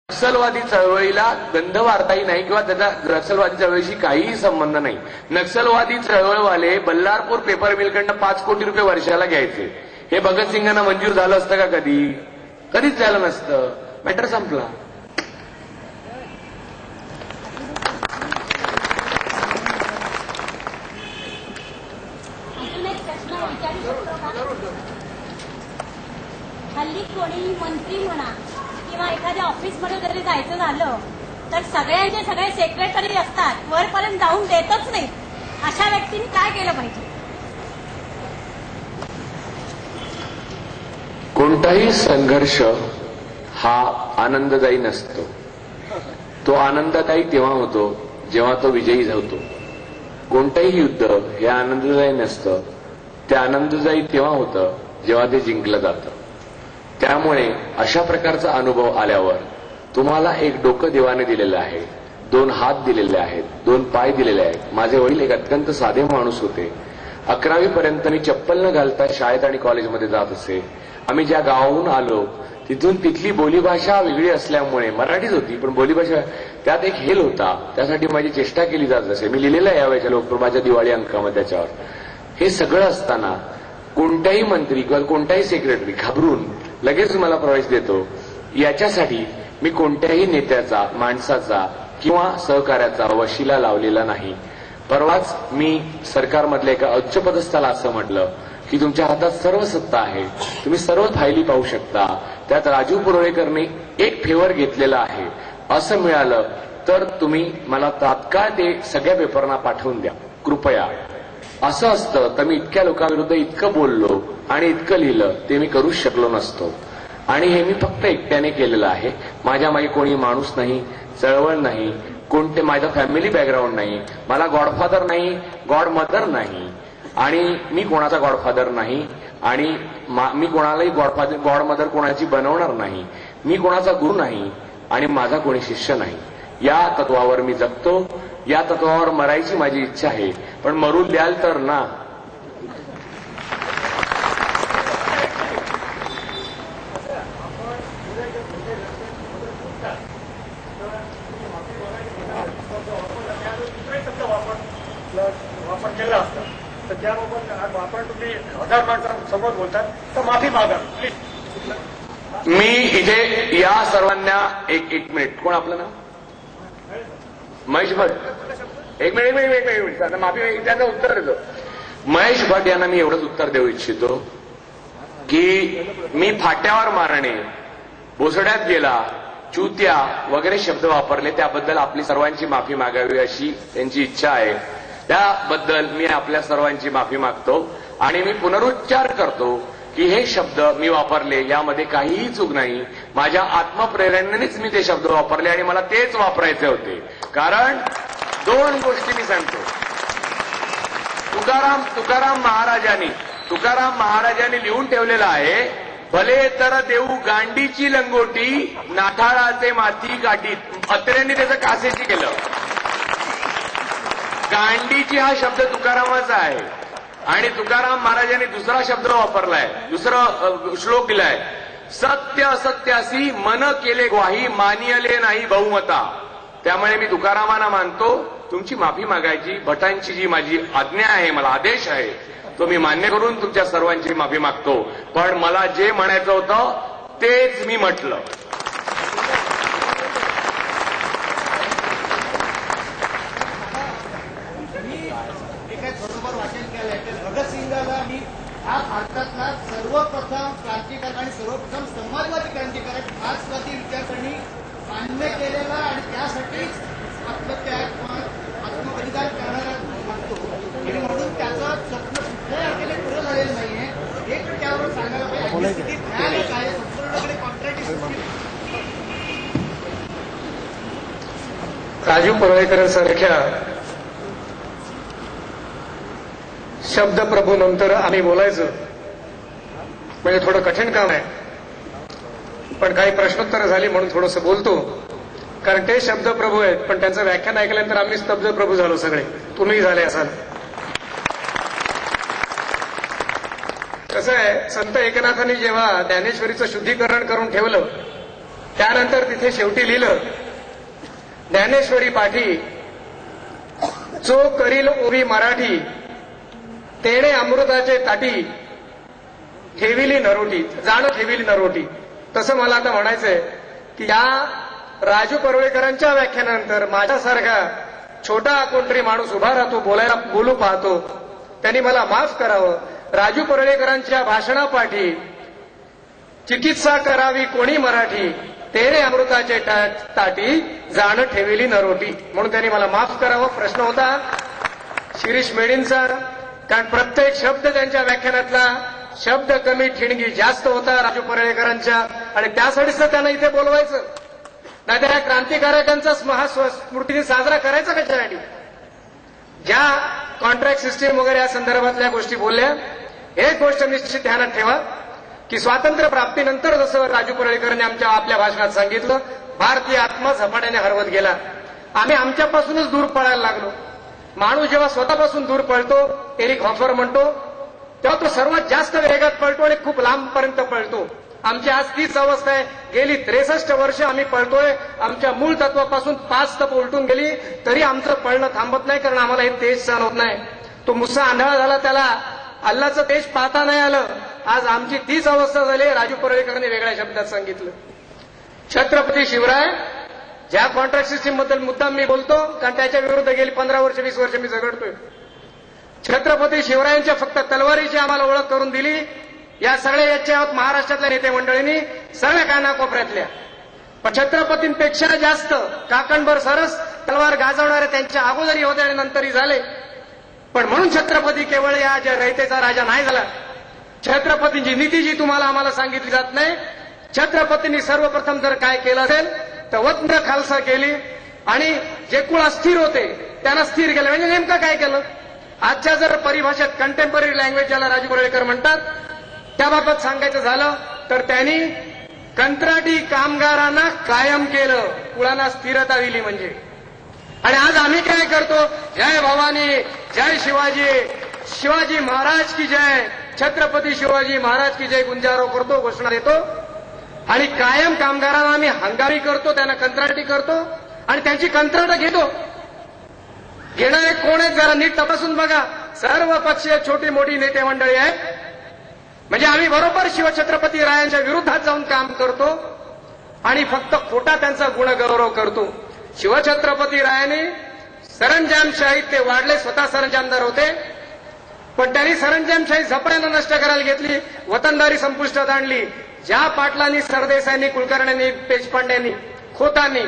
नक्षलवादी चळवळीला गंध वार्ताही नाही किंवा त्याचा नक्षलवादी चळवळीशी काहीही संबंध नाही. नक्षलवादी चळवळवाले बल्लारपूर पेपर मिलकडनं 5 कोटी रुपये वर्षाला घ्यायचे. हे भगतसिंगांना मंजूर झालं असतं का? कधीच झालं नसतं. मॅटर संपला. हल्ली कोणी मंत्री म्हणा किंवा एखाद्या ऑफिसमध्ये जरी जायचं झालं तर सगळ्यांचे सगळे सेक्रेटरी असतात, वरपर्यंत जाऊन देतच नाही. अशा व्यक्तींनी काय केलं पाहिजे? कोणताही संघर्ष हा आनंददायी नसतो. तो आनंददायी तेव्हा होतो जेव्हा तो विजयी होतो. कोणतंही युद्ध हे आनंददायी नसतं. ते आनंददायी तेव्हा होतं जेव्हा ते जिंकलं जातं. त्यामुळे अशा प्रकारचा अनुभव आल्यावर तुम्हाला एक डोकं देवाने दिलेलं आहे, 2 हात दिलेले आहेत, 2 पाय दिलेले आहेत. माझे वडील एक अत्यंत साधे माणूस होते. 11वी पर्यंत मी चप्पल न घालता शाळेत आणि कॉलेजमध्ये जात असे. आम्ही ज्या गावाहून आलो तिथून तिथली बोलीभाषा वेगळी असल्यामुळे मराठीच होती, पण बोलीभाषा त्यात एक हेल होता. त्यासाठी माझी चेष्टा केली जात असे. मी लिहिलेलं आहे यावेळेच्या लोकप्रभाच्या दिवाळी अंकामध्ये त्याच्यावर. हे सगळं असताना कोणताही मंत्री किंवा कोणताही सेक्रेटरी घाबरून लगेच मला प्रवेश देतो. याच्यासाठी मी कोणत्याही नेत्याचा, माणसाचा किंवा सहकार्याचा वशिला लावलेला नाही. परवाच मी सरकारमधल्या एका उच्चपदस्थाला असं म्हटलं की तुमच्या हातात सर्व सत्ता आहे, तुम्ही सर्व फायली पाहू शकता. त्यात राजू पुरोळेकरने एक फेवर घेतलेला आहे असं मिळालं तर तुम्ही मला तात्काळ ते सगळ्या पेपरना पाठवून द्या कृपया. असं असतं तर मी इतक्या लोकांविरुद्ध इतकं बोललो आणि इतकं लिहिलं ते मी करूच शकलो नसतो. आणि हे मी फक्त एकट्याने केलेलं आहे. माझ्या मागे कोणी माणूस नाही, चळवळ नाही, कोणते माझा फॅमिली बॅकग्राऊंड नाही, मला गॉडफादर नाही, गॉडमदर नाही, आणि मी कोणाचा गॉडफादर नाही, आणि मी कोणालाही गॉडमदर कोणाची बनवणार नाही. मी कोणाचा गुरु नाही आणि माझा कोणी शिष्य नाही. या तत्वावर मी जगतो. या तत्वावर मरायची माझी इच्छा आहे. पण मरू द्याल तर ना. वापर केला असता तर त्याबाबत आपण तुम्ही 1000 माणसांसमोर बोलतात तर माफी मागा प्लीज. मी इथे या सर्वांना एक मिनिट. कोण आपलं नाव? महेश भट. एक मिनिट आता माफी त्यांना उत्तर देतो. महेश भट यांना मी एवढंच उत्तर देऊ इच्छितो की मी फाट्यावर मारणे, भोसड्यात गेला, चुत्या वगैरे शब्द वापरले त्याबद्दल आपली सर्वांची माफी मागावी अशी त्यांची इच्छा आहे. त्याबद्दल मी आपल्या सर्वांची माफी मागतो आणि मी पुनरुच्चार करतो की हे शब्द मी वापरले यामध्ये काहीही चूक नाही. माझ्या आत्मप्रेरणेनेच मी ते शब्द वापरले आणि मला तेच वापरायचे होते. कारण 2 गोष्टी मी सांगतो. तुकाराम महाराजांनी लिहून ठेवलेलं आहे, भले तर देऊ गांडीची लंगोटी, नाठाळाचे माती गाठीत. अत्रेंनी त्याचं कासेची केलं. गांडीची हा शब्द तुकारामाचा आहे आणि तुकाराम महाराजांनी दुसरा शब्द वापरलाय, दुसरा श्लोक दिलाय, सत्य असत्यासी मन केले ग्वाही, मानियले नाही बहुमता. त्यामुळे मी तुकारामांना मानतो. तुमची माफी मागायची भटांची जी माझी आज्ञा आहे, मला आदेश आहे, तो मी मान्य करून तुमच्या सर्वांची माफी मागतो. पण मला जे म्हणायचं होतं तेच मी म्हटलं. भगतसिंगाला मी हा भारतातला सर्वप्रथम क्रांतिकारक आणि सर्वप्रथम समाजवादी क्रांतिकारक मार्क्सवादी विचारसरणी मान्य केलेला आणि त्यासाठीच आत्मत्याग आत्मबलिदान करणारा मानतो. आणि म्हणून त्याचं स्वप्न कुठल्याही अर्थाने पुरं झालेलं नाहीये. हे त्यावर सांगायला पाहिजे. काय संपूर्णपणे कॉन्ट्रॅडिक्ट. राजू पुरोळेकरांसारख्या शब्दप्रभू नंतर आम्ही बोलायचं म्हणजे थोडं कठीण काम आहे. पण काही प्रश्नोत्तरं झाली म्हणून थोडंसं बोलतो. कारण ते शब्दप्रभू आहेत, पण त्यांचं व्याख्यान ऐकल्यानंतर आम्ही स्तब्धप्रभू झालो सगळे. तुम्ही झाले असाल. कसं आहे, संत एकनाथांनी जेव्हा ज्ञानेश्वरीचं शुद्धीकरण करून ठेवलं त्यानंतर तिथे शेवटी लिहिलं, ज्ञानेश्वरी पाठी जो करील ओवी मराठी, तेणे अमृताचे ताटी ठेविली नरोटी, जाणं ठेविली नरोटी. तसं मला आता म्हणायचंय की या राजू परुळेकरांच्या व्याख्यानानंतर माझ्यासारखा छोटा कोणतरी माणूस उभा राहतो, बोलू पाहतो, त्यांनी मला माफ करावं. राजू परुळेकरांच्या भाषणापाठी चिकित्सा करावी कोणी मराठी, तेणे अमृताचे ताटी जाणं ठेविली नरोटी, म्हणून त्यांनी मला माफ करावं. प्रश्न होता शिरीष मेढींचा, कारण प्रत्येक शब्द त्यांच्या व्याख्यानातला शब्द कमी ठिणगी जास्त होता राजू परुळेकरांच्या, आणि त्यासाठीच त्यांना इथे बोलवायचं. नाही तर या क्रांतिकारकांचा स्मृती साजरा करायचा कशासाठी? ज्या कॉन्ट्रॅक्ट सिस्टीम वगैरे या संदर्भातल्या गोष्टी बोलल्या, एक गोष्ट निश्चित ध्यानात ठेवा की स्वातंत्र्य प्राप्तीनंतर जसं राजू परुळेकरांनी आपल्या भाषणात सांगितलं, भारतीय आत्मा झपाट्याने हरवत गेला. आम्ही आमच्यापासूनच दूर पळायला लागलो. माणूस जेव्हा स्वतःपासून दूर पळतो, एरिक हॉफर म्हणतो, तेव्हा तो सर्वात जास्त वेगात पळतो आणि खूप लांबपर्यंत पळतो. आमची आज तीच अवस्था आहे. गेली 63 वर्ष आम्ही पळतोय. आमच्या मूळ तत्वापासून 5 तप उलटून गेली तरी आमचं पळणं थांबत नाही, कारण आम्हाला हे तेज सहन होत नाही. तो मुसा आंधळा झाला, त्याला अल्लाचं तेज पाहता नाही आलं. आज आमची तीच अवस्था झाली. राजू परुळेकरांनी वेगळ्या शब्दात सांगितलं. छत्रपती शिवराय, ज्या कॉन्ट्रॅक्ट सिस्टीम बद्दल मुद्दाम मी बोलतो, कारण त्याच्या विरुद्ध गेली 15 वर्ष 20 वर्ष मी झगडतोय. छत्रपती शिवरायांच्या फक्त तलवारीची आम्हाला ओळख करून दिली या सगळ्या याच्यात महाराष्ट्रातल्या नेते मंडळींनी, सगळ्या कानाकोपऱ्यातल्या. पण छत्रपतींपेक्षा जास्त काकणभर सरस तलवार गाजवणारे त्यांच्या अगोदरही होते आणि नंतरही झाले. पण म्हणून छत्रपती केवळ या रयतेचा राजा नाही झाला. छत्रपतींची नीती जी तुम्हाला आम्हाला सांगितली जात नाही. छत्रपतींनी सर्वप्रथम जर काय केलं असेल तर वत्न खालसा केली आणि जे कुळ अस्थिर होते त्यांना स्थिर केलं. म्हणजे नेमकं काय केलं? आजच्या जर परिभाषेत कंटेम्पररी लँग्वेज ज्याला राजू परुळेकर म्हणतात त्याबाबत सांगायचं झालं तर त्यांनी कंत्राटी कामगारांना कायम केलं, कुळांना स्थिरता दिली म्हणजे. आणि आज आम्ही काय करतो? जय भवानी, जय शिवाजी, शिवाजी महाराज की जय, छत्रपती शिवाजी महाराज की जय गुंजारो करतो, घोषणा देतो. आणि कायम कामगारांना आम्ही हंगामी करतो, त्यांना कंत्राटी करतो आणि त्यांची कंत्राट घेतो. घेणारे कोण आहेत जरा नीट तपासून बघा. सर्व पक्षीय छोटी मोठी नेते मंडळी आहेत. म्हणजे आम्ही बरोबर शिवछत्रपती रायांच्या विरुद्धात जाऊन काम करतो आणि फक्त खोटा त्यांचा गुणगौरव करतो. शिवछत्रपती रायांनी सरंजामशाहीत ते वाढले, स्वतः सरंजामदार होते, पण त्यांनी सरंजामशाही झपाट्यानं नष्ट करायला घेतली, वतनदारी संपुष्टात आणली. ज्या पाटलांनी, सरदेसाईंनी, कुलकर्ण्यांनी, देशपांड्यांनी, खोतांनी